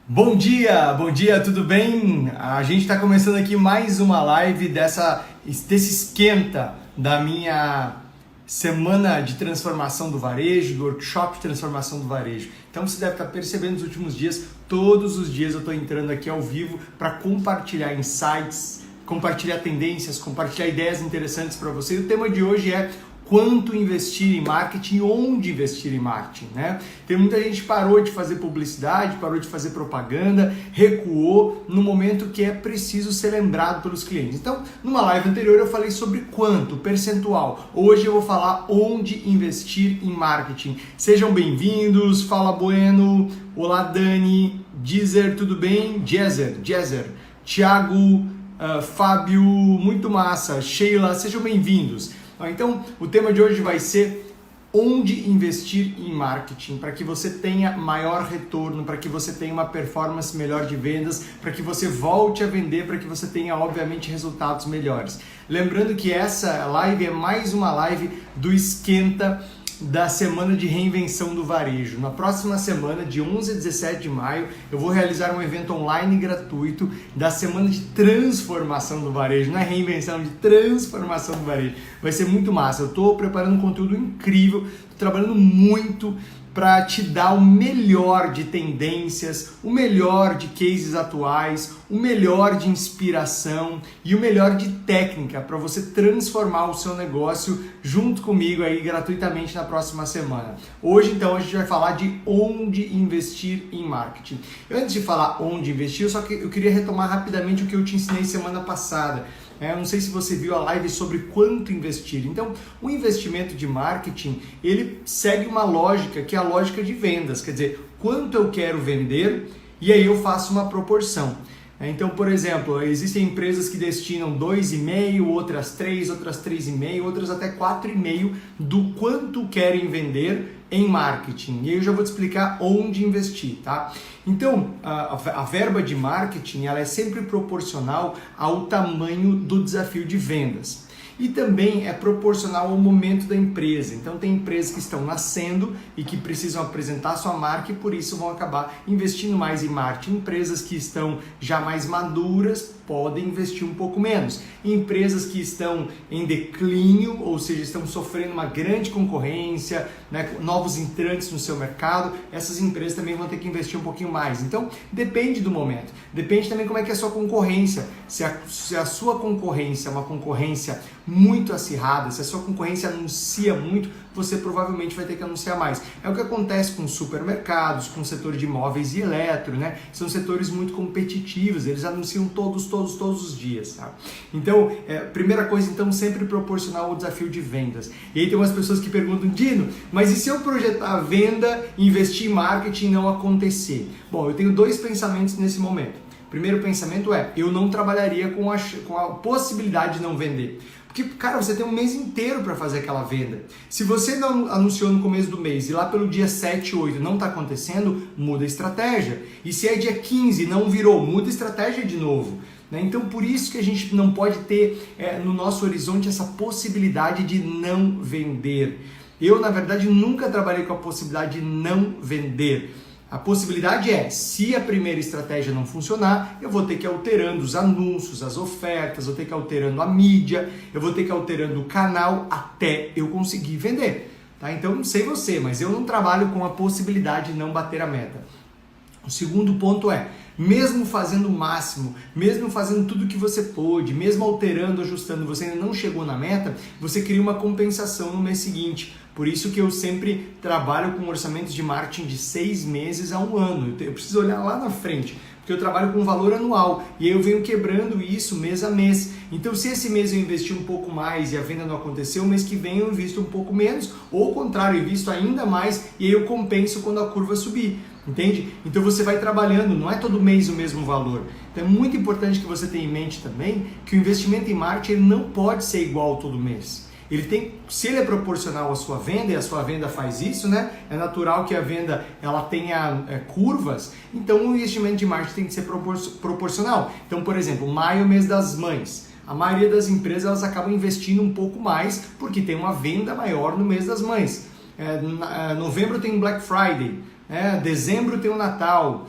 Bom dia, tudo bem? A gente está começando aqui mais uma live desse esquenta da minha semana de transformação do varejo, do workshop de transformação do varejo. Então você deve estar percebendo nos últimos dias, todos os dias eu estou entrando aqui ao vivo para compartilhar insights, compartilhar tendências, compartilhar ideias interessantes para você. E o tema de hoje é quanto investir em marketing e onde investir em marketing, né? Tem muita gente que parou de fazer publicidade, parou de fazer propaganda, recuou no momento que é preciso ser lembrado pelos clientes. Então, numa live anterior eu falei sobre quanto, percentual. Hoje eu vou falar onde investir em marketing. Sejam bem-vindos, fala Bueno, olá Dani, Jezer, tudo bem? Jezer, Thiago, Fábio, muito massa, Sheila, sejam bem-vindos. Então, o tema de hoje vai ser onde investir em marketing, para que você tenha maior retorno, para que você tenha uma performance melhor de vendas, para que você volte a vender, para que você tenha, obviamente, resultados melhores. Lembrando que essa live é mais uma live do Esquenta da semana de reinvenção do varejo. Na próxima semana, de 11 a 17 de maio, eu vou realizar um evento online gratuito da semana de transformação do varejo, não é reinvenção, de transformação do varejo. Vai ser muito massa. Eu estou preparando um conteúdo incrível, estou trabalhando muito para te dar o melhor de tendências, o melhor de cases atuais, o melhor de inspiração e o melhor de técnica para você transformar o seu negócio junto comigo aí gratuitamente na próxima semana. Hoje, então, a gente vai falar de onde investir em marketing. Antes de falar onde investir, eu queria retomar rapidamente o que eu te ensinei semana passada. Não sei se você viu a live sobre quanto investir. Então, o investimento de marketing, ele segue uma lógica que é a lógica de vendas. Quer dizer, quanto eu quero vender e aí eu faço uma proporção. Então, por exemplo, existem empresas que destinam 2,5, outras 3, outras 3,5, outras até 4,5 do quanto querem vender em marketing. E aí eu já vou te explicar onde investir, tá? Então, a verba de marketing, ela é sempre proporcional ao tamanho do desafio de vendas. E também é proporcional ao momento da empresa. Então tem empresas que estão nascendo e que precisam apresentar sua marca e por isso vão acabar investindo mais em marketing. Empresas que estão já mais maduras podem investir um pouco menos. Empresas que estão em declínio, ou seja, estão sofrendo uma grande concorrência, né, novos entrantes no seu mercado, essas empresas também vão ter que investir um pouquinho mais. Então depende do momento. Depende também como é que é a sua concorrência. Se a sua concorrência é uma concorrência muito acirrada, se a sua concorrência anuncia muito, você provavelmente vai ter que anunciar mais. É o que acontece com supermercados, com o setor de imóveis e eletro, né? São setores muito competitivos, eles anunciam todos os dias, tá? Então, primeira coisa, então, sempre proporcional ao desafio de vendas. E aí tem umas pessoas que perguntam, Dino, mas e se eu projetar a venda, investir em marketing e não acontecer? Bom, eu tenho dois pensamentos nesse momento. Primeiro pensamento é, eu não trabalharia com a possibilidade de não vender. Porque, cara, você tem um mês inteiro para fazer aquela venda. Se você não anunciou no começo do mês e lá pelo dia 7, 8 não está acontecendo, muda a estratégia. E se é dia 15 e não virou, muda a estratégia de novo. Então, por isso que a gente não pode ter no nosso horizonte essa possibilidade de não vender. Eu, na verdade, nunca trabalhei com a possibilidade de não vender. A possibilidade é, se a primeira estratégia não funcionar, eu vou ter que ir alterando os anúncios, as ofertas, vou ter que ir alterando a mídia, eu vou ter que ir alterando o canal até eu conseguir vender. Tá? Então, não sei você, mas eu não trabalho com a possibilidade de não bater a meta. O segundo ponto é, mesmo fazendo o máximo, mesmo fazendo tudo o que você pôde, mesmo alterando, ajustando, você ainda não chegou na meta, você cria uma compensação no mês seguinte. Por isso que eu sempre trabalho com orçamentos de marketing de 6 meses a 1 ano. Eu preciso olhar lá na frente, porque eu trabalho com valor anual e aí eu venho quebrando isso mês a mês. Então, se esse mês eu investi um pouco mais e a venda não aconteceu, o mês que vem eu invisto um pouco menos, ou ao contrário, eu invisto ainda mais e aí eu compenso quando a curva subir. Entende? Então você vai trabalhando, não é todo mês o mesmo valor. Então é muito importante que você tenha em mente também que o investimento em marketing ele não pode ser igual todo mês. Se ele é proporcional à sua venda, e a sua venda faz isso, né? É natural que a venda ela tenha curvas, então o investimento de marketing tem que ser proporcional. Então, por exemplo, maio é o mês das mães. A maioria das empresas elas acabam investindo um pouco mais porque tem uma venda maior no mês das mães. Novembro tem Black Friday. Dezembro tem o Natal,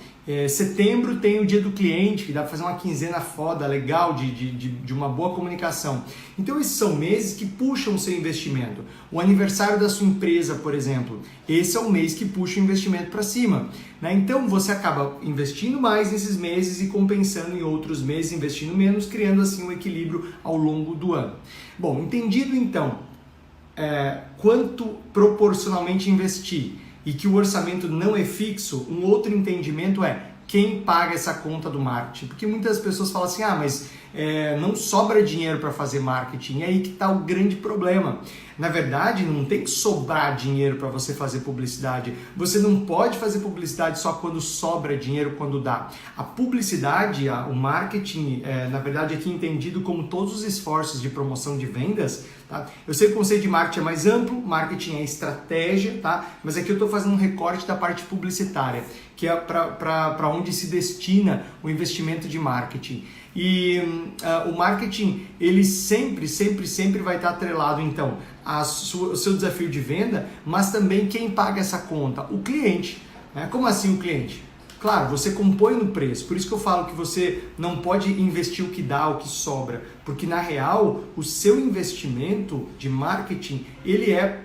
Setembro tem o dia do cliente, que dá para fazer uma quinzena foda, legal, de uma boa comunicação. Então esses são meses que puxam o seu investimento. O aniversário da sua empresa, por exemplo, esse é o mês que puxa o investimento para cima, né? Então você acaba investindo mais nesses meses e compensando em outros meses, investindo menos, criando assim um equilíbrio ao longo do ano. Bom, entendido então quanto proporcionalmente investir e que o orçamento não é fixo, um outro entendimento é quem paga essa conta do marketing. Porque muitas pessoas falam assim, mas não sobra dinheiro para fazer marketing, é aí que está o grande problema. Na verdade, não tem que sobrar dinheiro para você fazer publicidade. Você não pode fazer publicidade só quando sobra dinheiro, quando dá. A publicidade, o marketing, na verdade, aqui entendido como todos os esforços de promoção de vendas, tá? Eu sei que o conceito de marketing é mais amplo, marketing é estratégia, tá? Mas aqui eu estou fazendo um recorte da parte publicitária, que é para onde se destina o investimento de marketing. E o marketing, ele sempre vai estar atrelado, então, ao seu desafio de venda, mas também quem paga essa conta? O cliente. Né? Como assim o cliente? Claro, você compõe no preço, por isso que eu falo que você não pode investir o que dá, o que sobra, porque na real, o seu investimento de marketing, ele é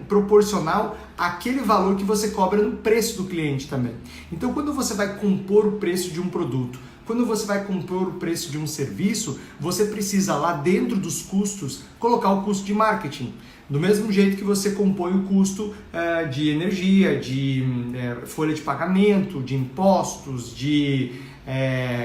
proporcional àquele valor que você cobra no preço do cliente também. Então, quando você vai compor o preço de um produto, quando você vai compor o preço de um serviço, você precisa lá dentro dos custos colocar o custo de marketing. Do mesmo jeito que você compõe o custo de energia, de folha de pagamento, de impostos, de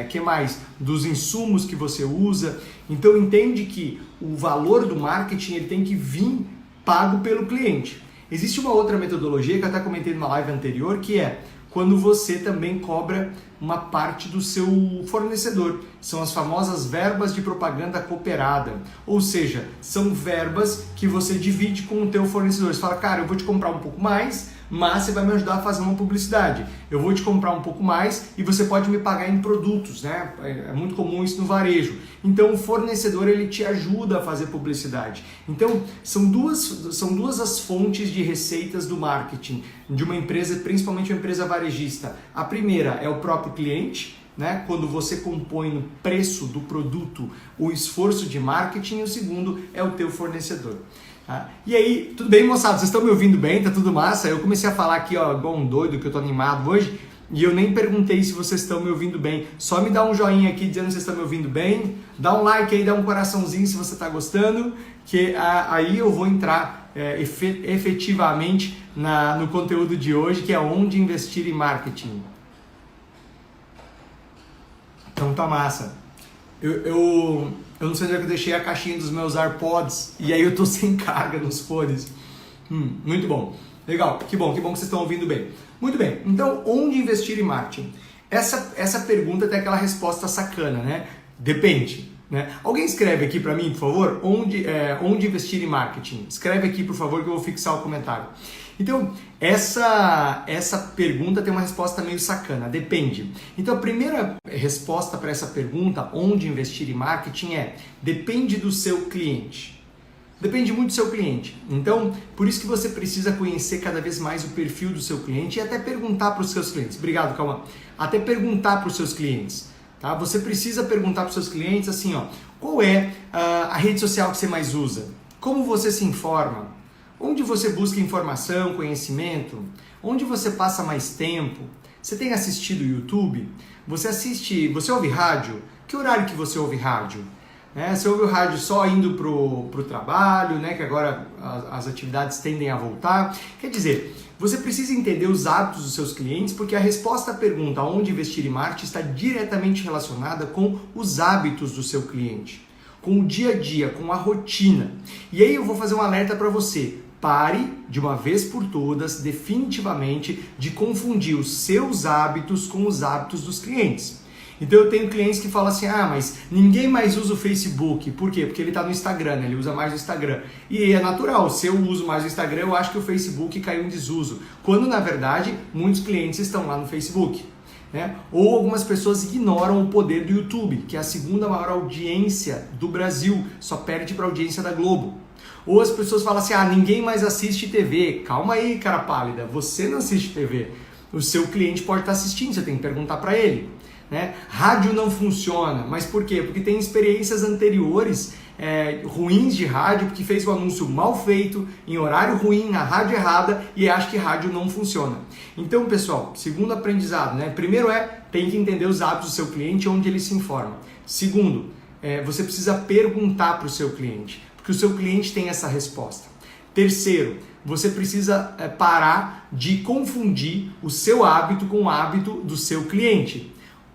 que mais? Dos insumos que você usa. Então entende que o valor do marketing ele tem que vir pago pelo cliente. Existe uma outra metodologia que eu até comentei numa live anterior, que é quando você também cobra uma parte do seu fornecedor. São as famosas verbas de propaganda cooperada. Ou seja, são verbas que você divide com o teu fornecedor. Você fala, cara, eu vou te comprar um pouco mais, mas você vai me ajudar a fazer uma publicidade. Eu vou te comprar um pouco mais e você pode me pagar em produtos, né? É muito comum isso no varejo. Então o fornecedor ele te ajuda a fazer publicidade. Então são duas as fontes de receitas do marketing de uma empresa, principalmente uma empresa varejista. A primeira é o próprio cliente, né? Quando você compõe no preço do produto o esforço de marketing, e o segundo é o teu fornecedor. Tá? E aí, tudo bem, moçada? Vocês estão me ouvindo bem? Tá tudo massa? Eu comecei a falar aqui, igual um doido, que eu tô animado hoje, e eu nem perguntei se vocês estão me ouvindo bem. Só me dá um joinha aqui dizendo se vocês estão me ouvindo bem, dá um like aí, dá um coraçãozinho se você tá gostando, que aí eu vou entrar efetivamente no conteúdo de hoje, que é onde investir em marketing. Então tá massa. Eu não sei onde é que eu deixei a caixinha dos meus AirPods e aí eu tô sem carga nos fones. Muito bom. Legal, que bom que vocês estão ouvindo bem. Muito bem, então onde investir em marketing? Essa pergunta tem aquela resposta sacana, né? Depende. Né? Alguém escreve aqui para mim, por favor, onde investir em marketing? Escreve aqui, por favor, que eu vou fixar o comentário. Então, essa pergunta tem uma resposta meio sacana, depende. Então, a primeira resposta para essa pergunta, onde investir em marketing, depende do seu cliente. Depende muito do seu cliente. Então, por isso que você precisa conhecer cada vez mais o perfil do seu cliente e até perguntar para os seus clientes. Obrigado, Calma. Até perguntar para os seus clientes. Tá? Você precisa perguntar para os seus clientes assim, qual é a rede social que você mais usa? Como você se informa? Onde você busca informação, conhecimento? Onde você passa mais tempo? Você tem assistido YouTube? Você ouve rádio? Que horário que você ouve rádio? Você ouve o rádio só indo pro trabalho, né? Que agora as atividades tendem a voltar. Quer dizer, você precisa entender os hábitos dos seus clientes, porque a resposta à pergunta onde investir em marketing está diretamente relacionada com os hábitos do seu cliente, com o dia a dia, com a rotina. E aí eu vou fazer um alerta para você. Pare, de uma vez por todas, definitivamente, de confundir os seus hábitos com os hábitos dos clientes. Então eu tenho clientes que falam assim, mas ninguém mais usa o Facebook. Por quê? Porque ele está no Instagram, né? Ele usa mais o Instagram. E é natural, se eu uso mais o Instagram, eu acho que o Facebook caiu em desuso. Quando, na verdade, muitos clientes estão lá no Facebook. Né? Ou algumas pessoas ignoram o poder do YouTube, que é a segunda maior audiência do Brasil, só perde para a audiência da Globo. Ou as pessoas falam assim, ninguém mais assiste TV. Calma aí, cara pálida, você não assiste TV. o seu cliente pode estar assistindo, você tem que perguntar para ele. Né? Rádio não funciona, mas por quê? Porque tem experiências anteriores ruins de rádio, porque fez o anúncio mal feito, em horário ruim, na rádio errada e acha que rádio não funciona. Então, pessoal, segundo aprendizado, né? Primeiro tem que entender os hábitos do seu cliente e onde ele se informa. Segundo, você precisa perguntar para o seu cliente, porque o seu cliente tem essa resposta. Terceiro, você precisa parar de confundir o seu hábito com o hábito do seu cliente.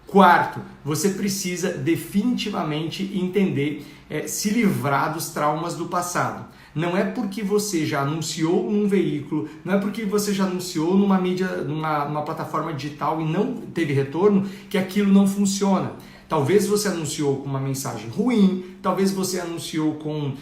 Quarto, você precisa definitivamente entender, se livrar dos traumas do passado. Não é porque você já anunciou num veículo, não é porque você já anunciou numa mídia, numa plataforma digital e não teve retorno, que aquilo não funciona. Talvez você anunciou com uma mensagem ruim, talvez você anunciou com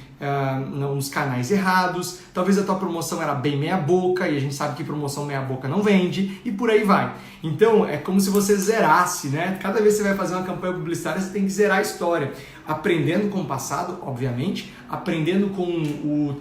nos canais errados, talvez a tua promoção era bem meia boca e a gente sabe que promoção meia boca não vende e por aí vai. Então é como se você zerasse, né? Cada vez que você vai fazer uma campanha publicitária você tem que zerar a história, aprendendo com o passado, obviamente, aprendendo com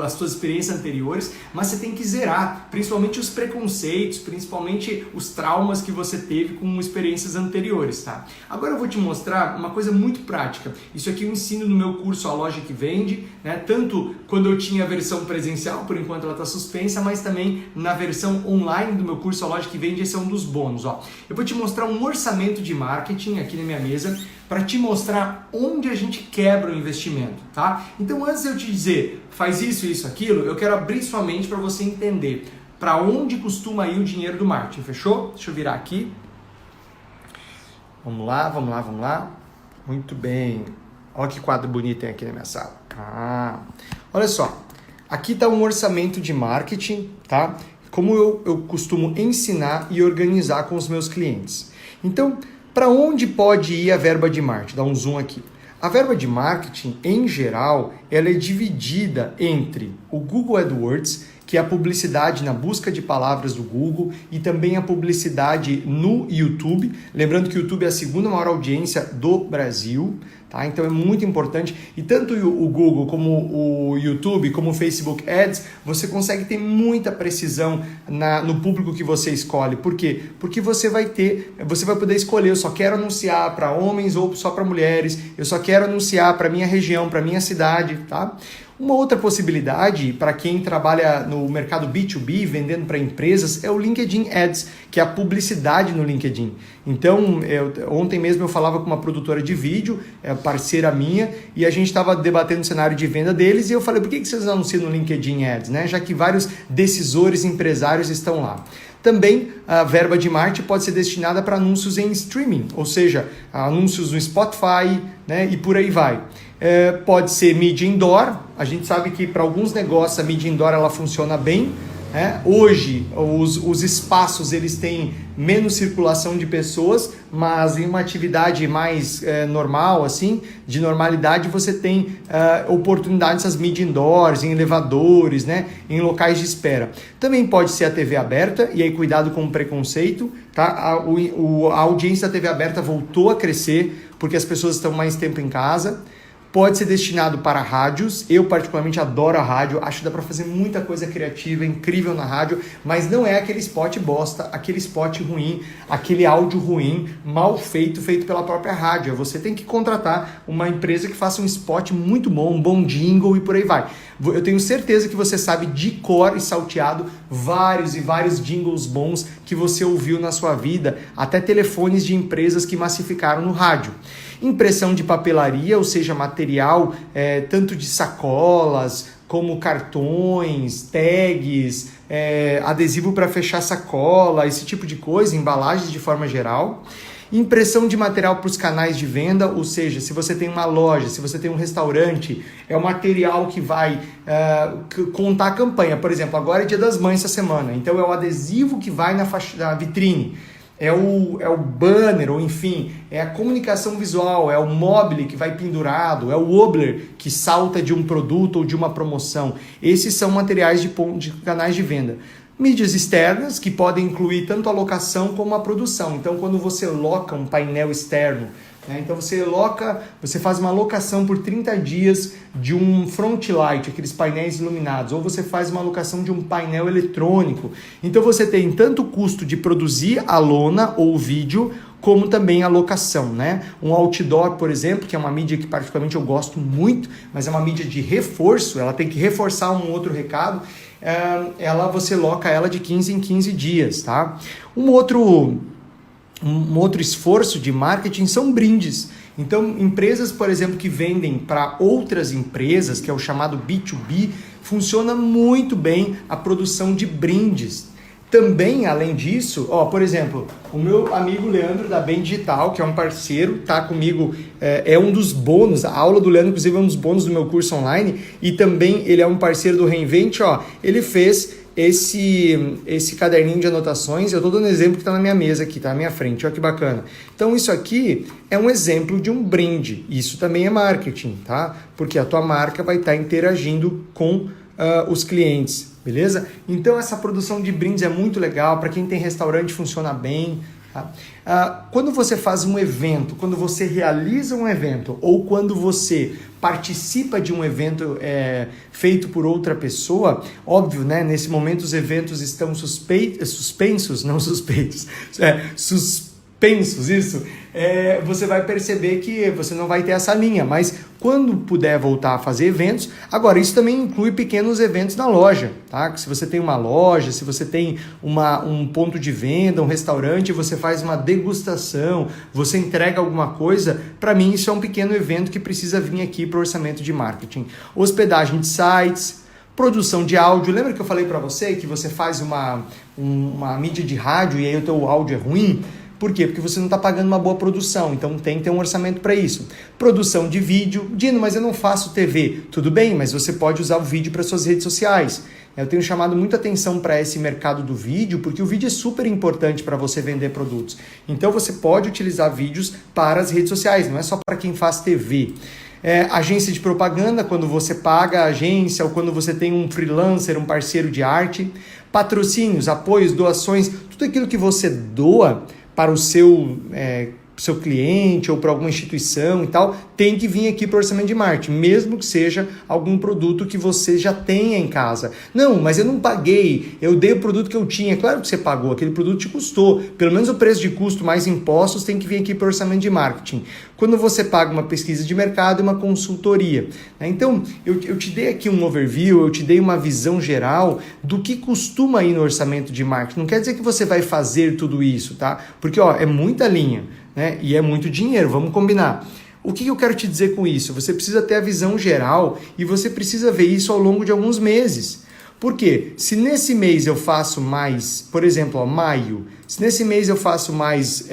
as suas experiências anteriores, mas você tem que zerar, principalmente os preconceitos, principalmente os traumas que você teve com experiências anteriores, tá? Agora eu vou te mostrar uma coisa muito prática. Isso aqui eu ensino no meu curso A Loja que Vende, né? Tanto quando eu tinha a versão presencial, por enquanto ela está suspensa, mas também na versão online do meu curso A Loja que Vende, esse é um dos bônus, ó. Eu vou te mostrar um orçamento de marketing aqui na minha mesa, para te mostrar onde a gente quebra o investimento, tá? Então, antes de eu te dizer, faz isso, isso, aquilo, eu quero abrir sua mente para você entender para onde costuma ir o dinheiro do marketing, fechou? Deixa eu virar aqui. Vamos lá, vamos lá, vamos lá. Muito bem. Olha que quadro bonito tem aqui na minha sala. Olha só, aqui está um orçamento de marketing, tá? Como eu costumo ensinar e organizar com os meus clientes. Então, para onde pode ir a verba de marketing? Dá um zoom aqui. A verba de marketing, em geral, ela é dividida entre o Google AdWords, que é a publicidade na busca de palavras do Google, e também a publicidade no YouTube. Lembrando que o YouTube é a segunda maior audiência do Brasil, tá? Então é muito importante. E tanto o Google como o YouTube, como o Facebook Ads, você consegue ter muita precisão no público que você escolhe. Por quê? Porque você vai poder escolher, eu só quero anunciar para homens ou só para mulheres, eu só quero anunciar para minha região, para minha cidade, tá? Uma outra possibilidade para quem trabalha no mercado B2B, vendendo para empresas, é o LinkedIn Ads, que é a publicidade no LinkedIn. Então, ontem mesmo eu falava com uma produtora de vídeo, parceira minha, e a gente estava debatendo o cenário de venda deles, e eu falei, por que vocês anunciam no LinkedIn Ads, né? Já que vários decisores, empresários estão lá. Também a verba de marketing pode ser destinada para anúncios em streaming, ou seja, anúncios no Spotify, né, e por aí vai. Pode ser mídia indoor, a gente sabe que para alguns negócios a mídia indoor ela funciona bem. Hoje os espaços eles têm menos circulação de pessoas, mas em uma atividade mais normal, assim, de normalidade, você tem oportunidades nas mídias indoors, em elevadores, né, em locais de espera. Também pode ser a TV aberta, e aí cuidado com o preconceito, tá? A audiência da TV aberta voltou a crescer, porque as pessoas estão mais tempo em casa. Pode ser destinado para rádios, eu particularmente adoro a rádio, acho que dá para fazer muita coisa criativa, incrível na rádio, mas não é aquele spot bosta, aquele spot ruim, aquele áudio ruim, mal feito pela própria rádio. Você tem que contratar uma empresa que faça um spot muito bom, um bom jingle e por aí vai. Eu tenho certeza que você sabe de cor e salteado vários e vários jingles bons que você ouviu na sua vida, até telefones de empresas que massificaram no rádio. Impressão de papelaria, ou seja, material tanto de sacolas, como cartões, tags, adesivo para fechar sacola, esse tipo de coisa, embalagens de forma geral. Impressão de material para os canais de venda, ou seja, se você tem uma loja, se você tem um restaurante, é o material que vai contar a campanha. Por exemplo, agora é Dia das Mães essa semana, então é o adesivo que vai na vitrine. É o banner, ou enfim, é a comunicação visual, é o mobile que vai pendurado, é o wobbler que salta de um produto ou de uma promoção. Esses são materiais de canais de venda. Mídias externas, que podem incluir tanto a locação como a produção. Então, quando você loca um painel externo né? Então você faz uma locação por 30 dias de um front light, aqueles painéis iluminados, ou você faz uma locação de um painel eletrônico. Então você tem tanto o custo de produzir a lona ou o vídeo, como também a locação, né? Um outdoor, por exemplo, que é uma mídia que particularmente eu gosto muito, mas é uma mídia de reforço, ela tem que reforçar um outro recado, você loca ela de 15 em 15 dias, tá? Um outro esforço de marketing são brindes. Então, empresas, por exemplo, que vendem para outras empresas, que é o chamado B2B, funciona muito bem a produção de brindes. Também, além disso, por exemplo, o meu amigo Leandro da Bem Digital, que é um parceiro, tá comigo, é um dos bônus, a aula do Leandro, inclusive, é um dos bônus do meu curso online, e também ele é um parceiro do Reinvent, ele fez esse caderninho de anotações, eu estou dando exemplo que está na minha mesa aqui, tá na minha frente, olha que bacana. Então isso aqui é um exemplo de um brinde, isso também é marketing, tá? Porque a tua marca vai estar interagindo com os clientes, beleza? Então essa produção de brindes é muito legal, para quem tem restaurante funciona bem, tá? Quando você faz um evento, quando você realiza um evento, ou quando você participa de um evento feito por outra pessoa, óbvio, né? Nesse momento os eventos estão suspensos, isso, você vai perceber que você não vai ter essa linha, mas quando puder voltar a fazer eventos, agora isso também inclui pequenos eventos na loja, tá? Que se você tem uma loja, se você tem um ponto de venda, um restaurante, você faz uma degustação, você entrega alguma coisa, para mim isso é um pequeno evento que precisa vir aqui para o orçamento de marketing. Hospedagem de sites, produção de áudio, lembra que eu falei para você que você faz uma mídia de rádio e aí o teu áudio é ruim? Por quê? Porque você não está pagando uma boa produção, então tem que ter um orçamento para isso. Produção de vídeo. Dino, mas eu não faço TV. Tudo bem, mas você pode usar o vídeo para suas redes sociais. Eu tenho chamado muita atenção para esse mercado do vídeo, porque o vídeo é super importante para você vender produtos. Então você pode utilizar vídeos para as redes sociais, não é só para quem faz TV. Agência de propaganda, quando você paga a agência ou quando você tem um freelancer, um parceiro de arte. Patrocínios, apoios, doações, tudo aquilo que você doa para o seu cliente ou para alguma instituição e tal, tem que vir aqui para o orçamento de marketing, mesmo que seja algum produto que você já tenha em casa. Não, mas eu não paguei, eu dei o produto que eu tinha. Claro que você pagou, aquele produto te custou. Pelo menos o preço de custo mais impostos tem que vir aqui para o orçamento de marketing. Quando você paga uma pesquisa de mercado e uma consultoria. Então, eu te dei aqui um overview, eu te dei uma visão geral do que costuma ir no orçamento de marketing. Não quer dizer que você vai fazer tudo isso, tá? Porque é muita linha, né? E é muito dinheiro, vamos combinar. O que eu quero te dizer com isso? Você precisa ter a visão geral e você precisa ver isso ao longo de alguns meses. Por quê? Se nesse mês eu faço mais, por exemplo, maio, se nesse mês eu faço mais...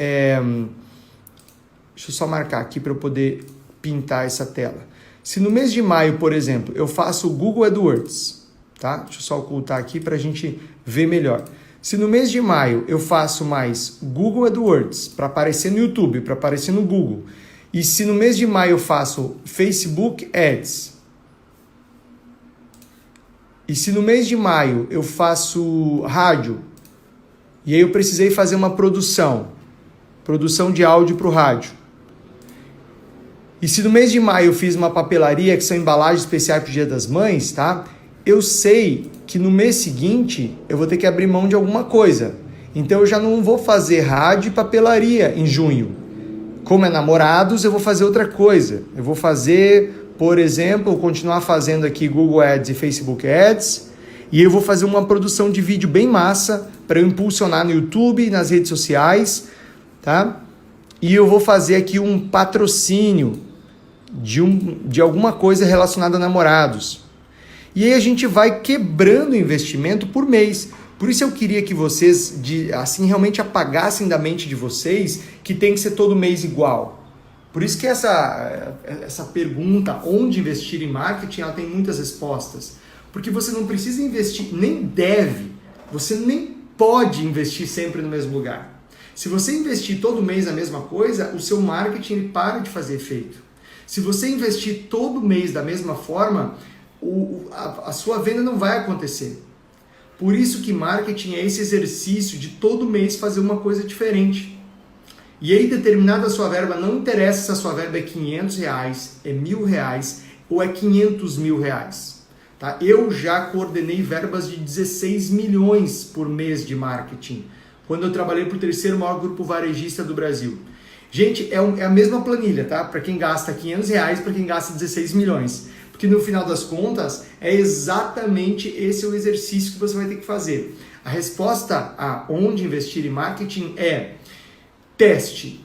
Deixa eu só marcar aqui para eu poder pintar essa tela. Se no mês de maio, por exemplo, eu faço o Google AdWords, tá? Deixa eu só ocultar aqui para a gente ver melhor. Se no mês de maio eu faço mais Google AdWords para aparecer no YouTube, para aparecer no Google, e se no mês de maio eu faço Facebook Ads, e se no mês de maio eu faço rádio, e aí eu precisei fazer uma produção de áudio para o rádio, e se no mês de maio eu fiz uma papelaria, que são embalagens especiais para o Dia das Mães, tá? Eu sei que no mês seguinte eu vou ter que abrir mão de alguma coisa. Então eu já não vou fazer rádio e papelaria em junho. Como é namorados, eu vou fazer outra coisa. Eu vou fazer, por exemplo, continuar fazendo aqui Google Ads e Facebook Ads, e eu vou fazer uma produção de vídeo bem massa para eu impulsionar no YouTube e nas redes sociais, tá? E eu vou fazer aqui um patrocínio de alguma coisa relacionada a namorados. E aí a gente vai quebrando o investimento por mês. Por isso eu queria que vocês assim realmente apagassem da mente de vocês que tem que ser todo mês igual. Por isso que essa pergunta, onde investir em marketing, ela tem muitas respostas. Porque você não precisa investir, nem deve, você nem pode investir sempre no mesmo lugar. Se você investir todo mês na mesma coisa, o seu marketing ele para de fazer efeito. Se você investir todo mês da mesma forma, a sua venda não vai acontecer. Por isso que marketing é esse exercício de todo mês fazer uma coisa diferente. E aí, determinada a sua verba, não interessa se a sua verba é R$500, é R$1.000 ou é R$500.000. Tá? Eu já coordenei verbas de 16 milhões por mês de marketing, quando eu trabalhei para o terceiro maior grupo varejista do Brasil. Gente, é a mesma planilha, tá? Para quem gasta R$500, para quem gasta 16 milhões. Porque no final das contas, é exatamente esse o exercício que você vai ter que fazer. A resposta a onde investir em marketing é teste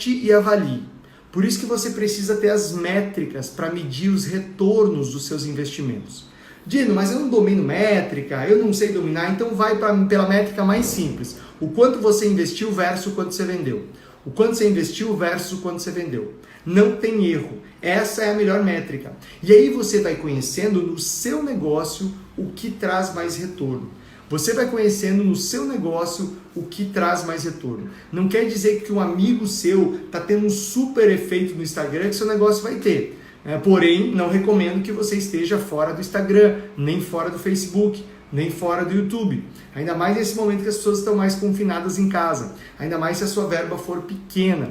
e avalie. Por isso que você precisa ter as métricas para medir os retornos dos seus investimentos. Dino, mas eu não domino métrica, eu não sei dominar, então vai pela métrica mais simples. O quanto você investiu versus o quanto você vendeu. O quanto você investiu versus o quanto você vendeu. Não tem erro. Essa é a melhor métrica. E aí você vai conhecendo no seu negócio o que traz mais retorno. Você vai conhecendo no seu negócio o que traz mais retorno. Não quer dizer que um amigo seu está tendo um super efeito no Instagram que seu negócio vai ter. Porém, não recomendo que você esteja fora do Instagram, nem fora do Facebook, nem fora do YouTube. Ainda mais nesse momento que as pessoas estão mais confinadas em casa. Ainda mais se a sua verba for pequena.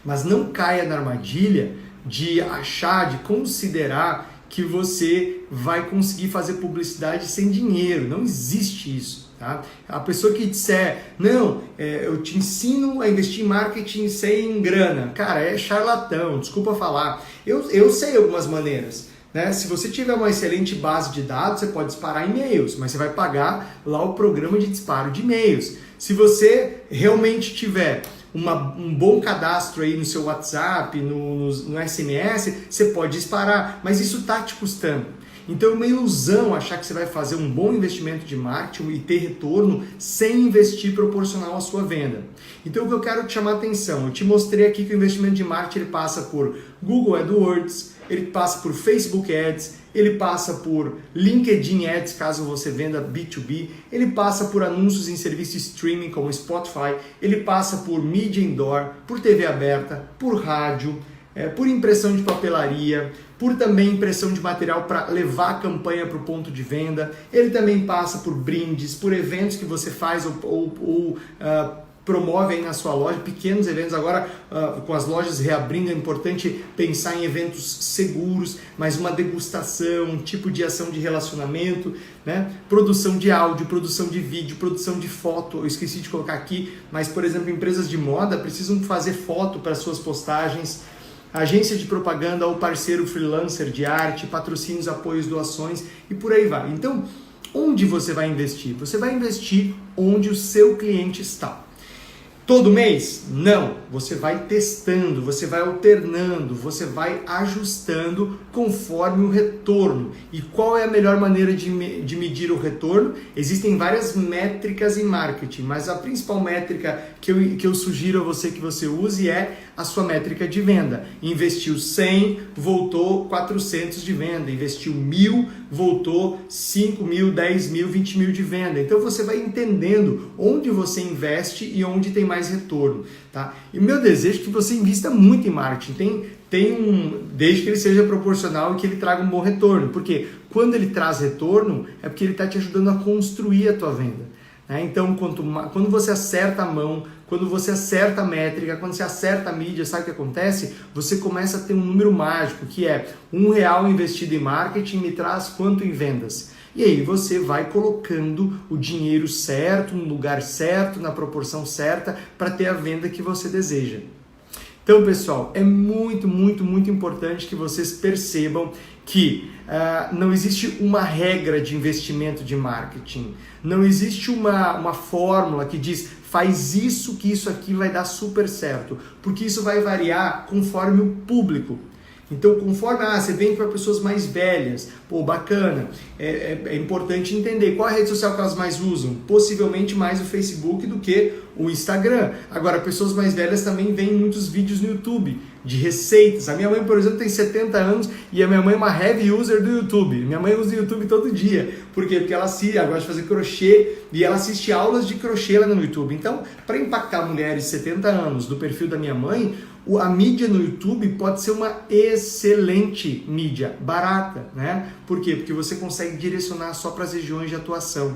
Mas não caia na armadilha de achar, de considerar que você vai conseguir fazer publicidade sem dinheiro. Não existe isso. Tá? A pessoa que disser, não, eu te ensino a investir em marketing sem grana. Cara, é charlatão, desculpa falar. Eu sei algumas maneiras. Né? Se você tiver uma excelente base de dados, você pode disparar e-mails, mas você vai pagar lá o programa de disparo de e-mails. Se você realmente tiver um bom cadastro aí no seu WhatsApp, no SMS, você pode disparar, mas isso está te custando. Então é uma ilusão achar que você vai fazer um bom investimento de marketing e ter retorno sem investir proporcional à sua venda. Então o que eu quero te chamar a atenção, eu te mostrei aqui que o investimento de marketing ele passa por Google AdWords, ele passa por Facebook Ads, ele passa por LinkedIn Ads, caso você venda B2B, ele passa por anúncios em serviços de streaming como Spotify, ele passa por mídia indoor, por TV aberta, por rádio, por impressão de papelaria, por também impressão de material para levar a campanha para o ponto de venda, ele também passa por brindes, por eventos que você faz ou promove aí na sua loja, pequenos eventos. Agora com as lojas reabrindo é importante pensar em eventos seguros, mas uma degustação, um tipo de ação de relacionamento, né? Produção de áudio, produção de vídeo, produção de foto, eu esqueci de colocar aqui, mas por exemplo empresas de moda precisam fazer foto para suas postagens, agência de propaganda ou parceiro freelancer de arte, patrocínios, apoios, doações e por aí vai. Então, onde você vai investir? Você vai investir onde o seu cliente está. Todo mês? Não. Você vai testando, você vai alternando, você vai ajustando conforme o retorno. E qual é a melhor maneira de medir o retorno? Existem várias métricas em marketing, mas a principal métrica que eu sugiro a você que você use é a sua métrica de venda. Investiu 100, voltou 400 de venda. Investiu 1.000, voltou 5.000, 10.000, 20.000 de venda. Então você vai entendendo onde você investe e onde tem mais retorno, tá? E meu desejo é que você invista muito em marketing, desde que ele seja proporcional e que ele traga um bom retorno, porque quando ele traz retorno é porque ele está te ajudando a construir a tua venda, né? Então quando você acerta a mão, quando você acerta a métrica, quando você acerta a mídia, sabe o que acontece? Você começa a ter um número mágico, que é R$1 investido em marketing me traz quanto em vendas? E aí você vai colocando o dinheiro certo, no lugar certo, na proporção certa, para ter a venda que você deseja. Então, pessoal, é muito, muito, muito importante que vocês percebam que não existe uma regra de investimento de marketing. Não existe uma fórmula que diz faz isso que isso aqui vai dar super certo, porque isso vai variar conforme o público. Então, conforme você vende para pessoas mais velhas, bacana, é importante entender qual é a rede social que elas mais usam. Possivelmente mais o Facebook do que o Instagram. Agora, pessoas mais velhas também veem muitos vídeos no YouTube de receitas. A minha mãe, por exemplo, tem 70 anos e a minha mãe é uma heavy user do YouTube. Minha mãe usa o YouTube todo dia. Por quê? Porque ela gosta de fazer crochê e ela assiste aulas de crochê lá no YouTube. Então, para impactar mulheres de 70 anos do perfil da minha mãe, a mídia no YouTube pode ser uma excelente mídia, barata, né? Por quê? Porque você consegue direcionar só para as regiões de atuação.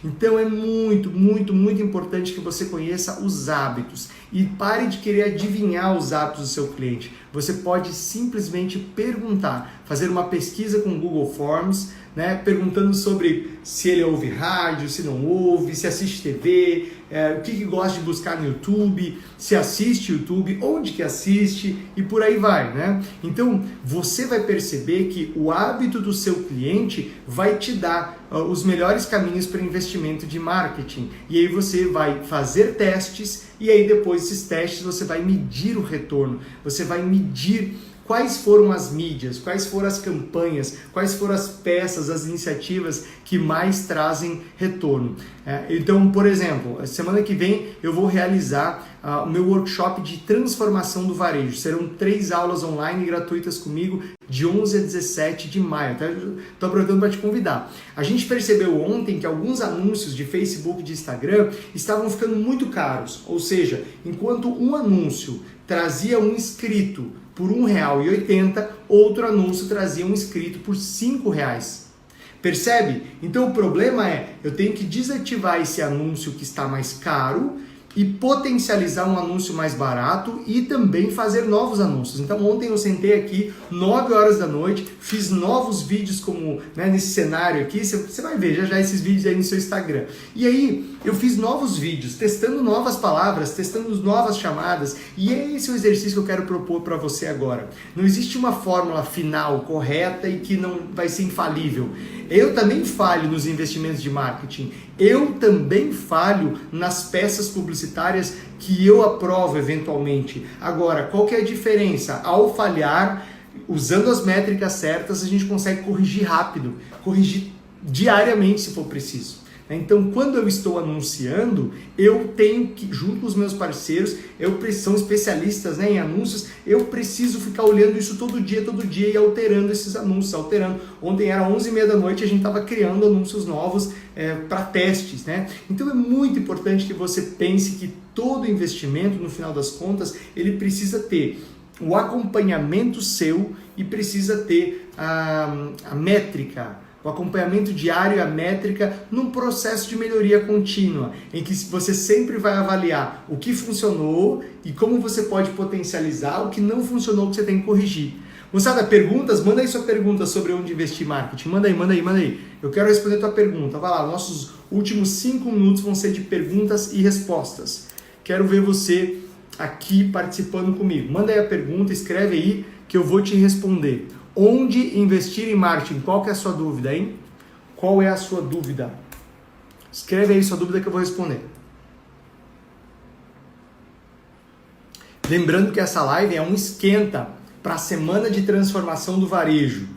Então é muito, muito, muito importante que você conheça conheça os hábitos e pare de querer adivinhar os hábitos do seu cliente. Você pode simplesmente perguntar, fazer uma pesquisa com o Google Forms, né, perguntando sobre se ele ouve rádio, se não ouve, se assiste TV, o que gosta de buscar no YouTube, se assiste YouTube, onde que assiste e por aí vai, né? Então, você vai perceber que o hábito do seu cliente vai te dar os melhores caminhos para investimento de marketing. E aí você vai fazer testes e aí depois desses testes você vai medir o retorno, você vai medir quais foram as mídias, quais foram as campanhas, quais foram as peças, as iniciativas que mais trazem retorno. Então, por exemplo, semana que vem eu vou realizar o meu workshop de transformação do varejo. Serão 3 aulas online gratuitas comigo de 11 a 17 de maio. Estou aproveitando para te convidar. A gente percebeu ontem que alguns anúncios de Facebook e de Instagram estavam ficando muito caros. Ou seja, enquanto um anúncio trazia um inscrito por R$1,80, outro anúncio trazia um inscrito por R$5. Percebe? Então o problema é, eu tenho que desativar esse anúncio que está mais caro e potencializar um anúncio mais barato e também fazer novos anúncios. Então ontem eu sentei aqui 9 horas da noite, fiz novos vídeos como, né, nesse cenário aqui, você vai ver já esses vídeos aí no seu Instagram. E aí eu fiz novos vídeos, testando novas palavras, testando novas chamadas, e é esse o exercício que eu quero propor para você agora. Não existe uma fórmula final correta e que não vai ser infalível. Eu também falho nos investimentos de marketing, eu também falho nas peças publicitárias que eu aprovo eventualmente. Agora, qual que é a diferença? Ao falhar, usando as métricas certas, a gente consegue corrigir rápido, corrigir diariamente se for preciso. Então, quando eu estou anunciando, eu tenho que, junto com os meus parceiros, são especialistas, né, em anúncios, eu preciso ficar olhando isso todo dia e alterando esses anúncios, Ontem era 11h30 da noite e a gente estava criando anúncios novos para testes, né? Então, é muito importante que você pense que todo investimento, no final das contas, ele precisa ter o acompanhamento seu e precisa ter a métrica, o acompanhamento diário e a métrica num processo de melhoria contínua, em que você sempre vai avaliar o que funcionou e como você pode potencializar o que não funcionou, que você tem que corrigir. Moçada, perguntas? Manda aí sua pergunta sobre onde investir em marketing. Manda aí. Eu quero responder a tua pergunta. Vai lá, nossos últimos 5 minutos vão ser de perguntas e respostas. Quero ver você aqui participando comigo. Manda aí a pergunta, escreve aí que eu vou te responder. Onde investir em marketing? Qual que é a sua dúvida, hein? Qual é a sua dúvida? Escreve aí sua dúvida que eu vou responder. Lembrando que essa live é um esquenta para a Semana de Transformação do Varejo.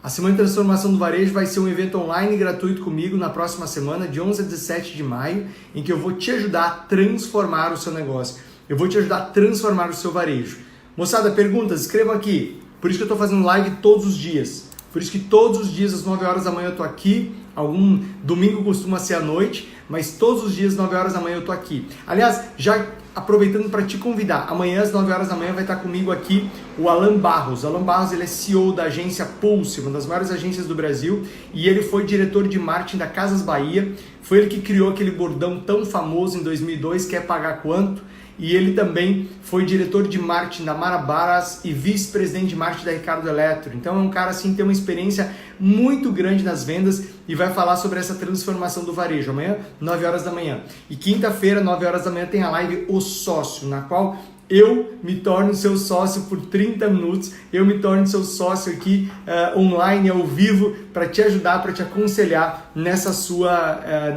A Semana de Transformação do Varejo vai ser um evento online gratuito comigo na próxima semana, de 11 a 17 de maio, em que eu vou te ajudar a transformar o seu negócio. Eu vou te ajudar a transformar o seu varejo. Moçada, perguntas? Escrevam aqui. Por isso que eu estou fazendo live todos os dias. Por isso que todos os dias, às 9 horas da manhã, eu estou aqui. Algum domingo costuma ser à noite, mas todos os dias, às 9 horas da manhã, eu estou aqui. Aliás, já aproveitando para te convidar, amanhã, às 9 horas da manhã, vai estar comigo aqui o Alan Barros. O Alan Barros, ele é CEO da agência Pulse, uma das maiores agências do Brasil, e ele foi diretor de marketing da Casas Bahia. Foi ele que criou aquele bordão tão famoso em 2002, quer pagar quanto? E ele também foi diretor de marketing da Marabaras e vice-presidente de marketing da Ricardo Eletro. Então é um cara assim que tem uma experiência muito grande nas vendas e vai falar sobre essa transformação do varejo. Amanhã, 9 horas da manhã. E quinta-feira, 9 horas da manhã, tem a live O Sócio, na qual eu me torno seu sócio por 30 minutos. Eu me torno seu sócio aqui online, ao vivo, para te ajudar, para te aconselhar nesse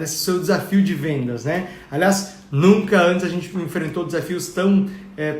seu desafio de vendas, né? Aliás, nunca antes a gente enfrentou desafios tão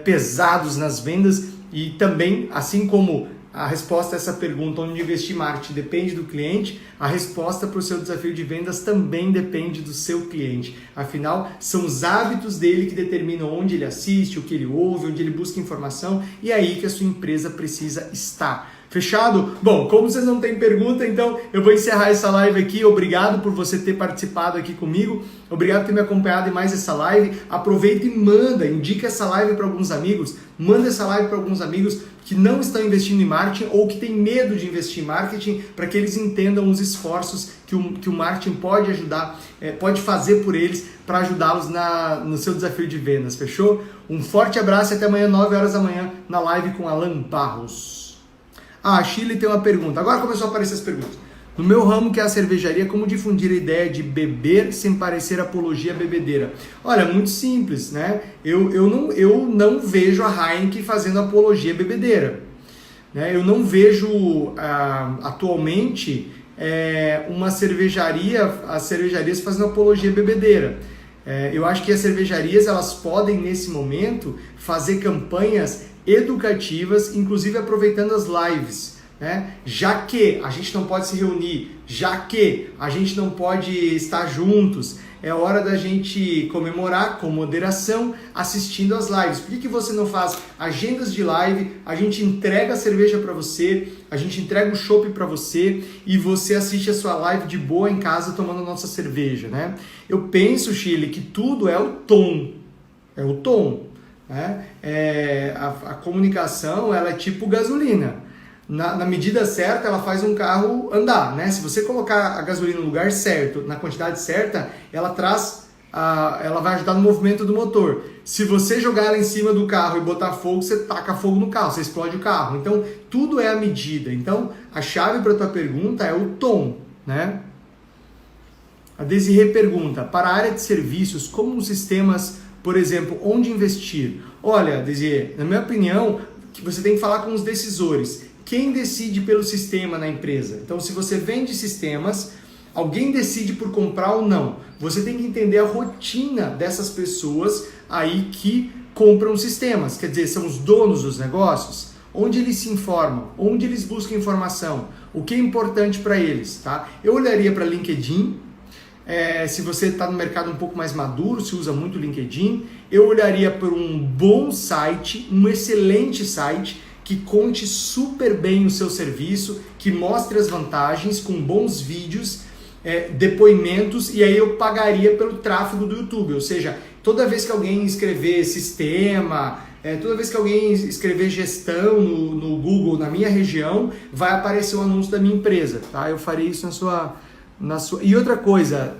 pesados nas vendas e também, assim como a resposta a essa pergunta, onde investir em marketing depende do cliente, a resposta para o seu desafio de vendas também depende do seu cliente. Afinal, são os hábitos dele que determinam onde ele assiste, o que ele ouve, onde ele busca informação, e é aí que a sua empresa precisa estar. Fechado? Bom, como vocês não têm pergunta, então eu vou encerrar essa live aqui. Obrigado por você ter participado aqui comigo. Obrigado por ter me acompanhado em mais essa live. Aproveita e indica essa live para alguns amigos. Manda essa live para alguns amigos que não estão investindo em marketing ou que têm medo de investir em marketing, para que eles entendam os esforços que o marketing pode ajudar, pode fazer por eles, para ajudá-los no seu desafio de vendas. Fechou? Um forte abraço e até amanhã, 9 horas da manhã, na live com Alan Barros. A Chile tem uma pergunta. Agora começou a aparecer as perguntas. No meu ramo, que é a cervejaria, como difundir a ideia de beber sem parecer apologia à bebedeira? Olha, muito simples, né? Eu não vejo a Heineken fazendo apologia à bebedeira. Né? Eu não vejo atualmente as cervejarias fazendo apologia à bebedeira. Eu acho que as cervejarias, elas podem, nesse momento, fazer campanhas educativas, inclusive aproveitando as lives, né? Já que a gente não pode se reunir, já que a gente não pode estar juntos, é hora da gente comemorar com moderação assistindo as lives. Por que você não faz agendas de live? A gente entrega a cerveja para você, a gente entrega o chopp para você e você assiste a sua live de boa em casa tomando a nossa cerveja, né? Eu penso, Chile, que tudo é o tom. É o tom. Né? A comunicação, ela é tipo gasolina. Na medida certa, ela faz um carro andar, né? Se você colocar a gasolina no lugar certo, na quantidade certa, ela vai ajudar no movimento do motor. Se você jogar ela em cima do carro e botar fogo, você taca fogo no carro, você explode o carro. Então, tudo é a medida. Então, a chave para a tua pergunta é o tom, né? A Desirê pergunta, para a área de serviços, como os sistemas, por exemplo, onde investir? Olha, Desirê, na minha opinião, que você tem que falar com os decisores. Quem decide pelo sistema na empresa? Então, se você vende sistemas, alguém decide por comprar ou não. Você tem que entender a rotina dessas pessoas aí que compram sistemas. Quer dizer, são os donos dos negócios. Onde eles se informam, onde eles buscam informação, o que é importante para eles. Tá? Eu olharia para LinkedIn. Se você está no mercado um pouco mais maduro, se usa muito o LinkedIn, eu olharia por um bom site, um excelente site, que conte super bem o seu serviço, que mostre as vantagens com bons vídeos, depoimentos, e aí eu pagaria pelo tráfego do YouTube. Ou seja, toda vez que alguém escrever sistema, toda vez que alguém escrever gestão no Google, na minha região, vai aparecer o anúncio da minha empresa. Tá? Eu farei isso na sua... E outra coisa,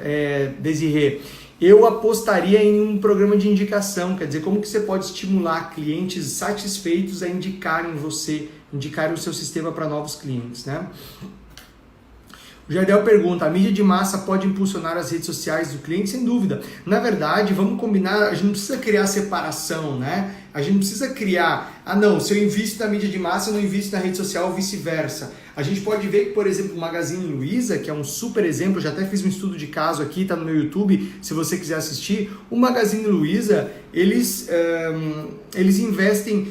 Desirê, eu apostaria em um programa de indicação, quer dizer, como que você pode estimular clientes satisfeitos a indicarem você, indicarem o seu sistema para novos clientes, né? O Jardel pergunta, a mídia de massa pode impulsionar as redes sociais do cliente? Sem dúvida. Na verdade, vamos combinar, a gente não precisa criar separação, né? A gente não precisa criar, se eu invisto na mídia de massa, eu não invisto na rede social, ou vice-versa. A gente pode ver que, por exemplo, o Magazine Luiza, que é um super exemplo, já até fiz um estudo de caso aqui, está no meu YouTube, se você quiser assistir. O Magazine Luiza, eles investem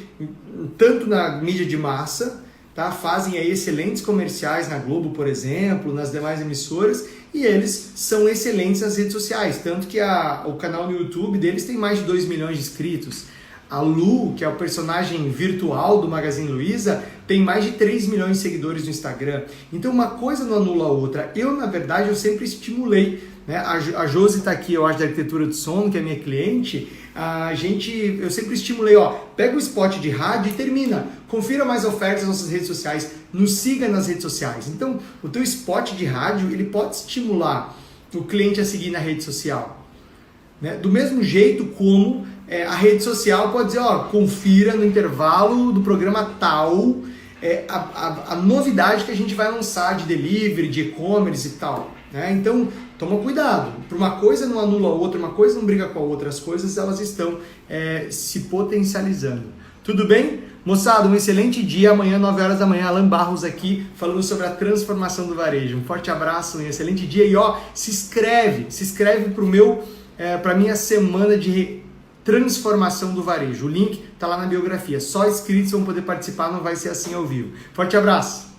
tanto na mídia de massa, tá? Fazem aí excelentes comerciais na Globo, por exemplo, nas demais emissoras, e eles são excelentes nas redes sociais, tanto que o canal no YouTube deles tem mais de 2 milhões de inscritos. A Lu, que é o personagem virtual do Magazine Luiza, tem mais de 3 milhões de seguidores no Instagram. Então uma coisa não anula a outra. Na verdade, eu sempre estimulei, né? A Josi está aqui, eu acho, da Arquitetura do Sono, que é minha cliente. Eu sempre estimulei, pega o spot de rádio e termina. Confira mais ofertas nas nossas redes sociais, nos siga nas redes sociais. Então, o teu spot de rádio, ele pode estimular o cliente a seguir na rede social. Né? Do mesmo jeito como a rede social pode dizer, confira no intervalo do programa tal a novidade que a gente vai lançar de delivery, de e-commerce e tal. Né? Então, toma cuidado. Para uma coisa não anula a outra, uma coisa não briga com a outra. As coisas elas estão se potencializando. Tudo bem? Moçada, um excelente dia. Amanhã, 9 horas da manhã, Alan Barros aqui, falando sobre a transformação do varejo. Um forte abraço, um excelente dia. E se inscreve para a minha semana de transformação do varejo. O link está lá na biografia. Só inscritos vão poder participar, não vai ser assim ao vivo. Forte abraço!